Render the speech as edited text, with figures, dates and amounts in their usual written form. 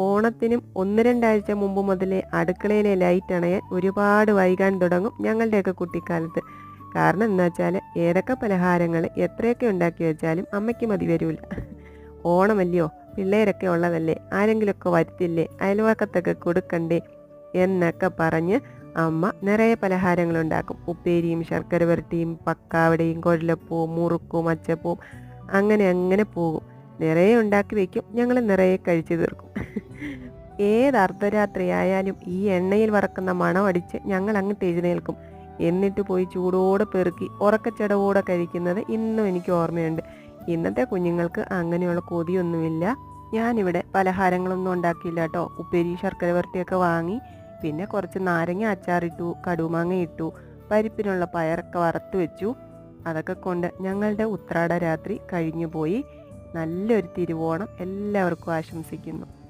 ഓണത്തിനും 1, 2 ആഴ്ച മുമ്പ് മുതലേ അടുക്കളയിലെ ലൈറ്റ് അണയാൻ ഒരുപാട് വൈകാൻ തുടങ്ങും ഞങ്ങളുടെയൊക്കെ കുട്ടിക്കാലത്ത്. കാരണം എന്താ വെച്ചാൽ ഏതൊക്കെ പലഹാരങ്ങൾ എത്രയൊക്കെ ഉണ്ടാക്കി വെച്ചാലും അമ്മയ്ക്ക് മതി വരില്ല. ഓണമല്ലയോ, പിള്ളേരൊക്കെ ഉള്ളതല്ലേ, ആരെങ്കിലുമൊക്കെ വരുത്തില്ലേ, അയൽവക്കത്തൊക്കെ കൊടുക്കണ്ടേ എന്നൊക്കെ പറഞ്ഞ് അമ്മ നിറയെ പലഹാരങ്ങളുണ്ടാക്കും. ഉപ്പേരിയും ശർക്കര വരട്ടിയും പക്കാവടയും കൊഴലപ്പവും മുറുക്കും അച്ചപ്പവും അങ്ങനെ അങ്ങനെ പോകും. നിറയെ ഉണ്ടാക്കി വെക്കും, ഞങ്ങൾ നിറയെ കഴിച്ചു തീർക്കും. ഏത് അർദ്ധരാത്രിയായാലും ഈ എണ്ണയിൽ വറക്കുന്ന മണമടിച്ച് ഞങ്ങൾ അങ്ങ് എഴുന്നേൽക്കും. എന്നിട്ട് പോയി ചൂടോടെ പെറുക്കി ഉറക്കച്ചടവോടെ കഴിക്കുന്നത് ഇന്നും എനിക്ക് ഓർമ്മയുണ്ട്. ഇന്നത്തെ കുഞ്ഞുങ്ങൾക്ക് അങ്ങനെയുള്ള കൊതിയൊന്നുമില്ല. ഞാനിവിടെ പലഹാരങ്ങളൊന്നും ഉണ്ടാക്കിയില്ല കേട്ടോ. ഉപ്പേരി ശർക്കര വരട്ടിയൊക്കെ വാങ്ങി, പിന്നെ കുറച്ച് നാരങ്ങ അച്ചാറിട്ടു, കടുമാങ്ങ ഇട്ടു, പരിപ്പിനുള്ള പയറൊക്കെ വറുത്ത് വെച്ചു. അതൊക്കെ കൊണ്ട് ഞങ്ങളുടെ ഉത്രാട രാത്രി കഴിഞ്ഞു പോയി. നല്ലൊരു തിരുവോണം എല്ലാവർക്കും ആശംസിക്കുന്നു.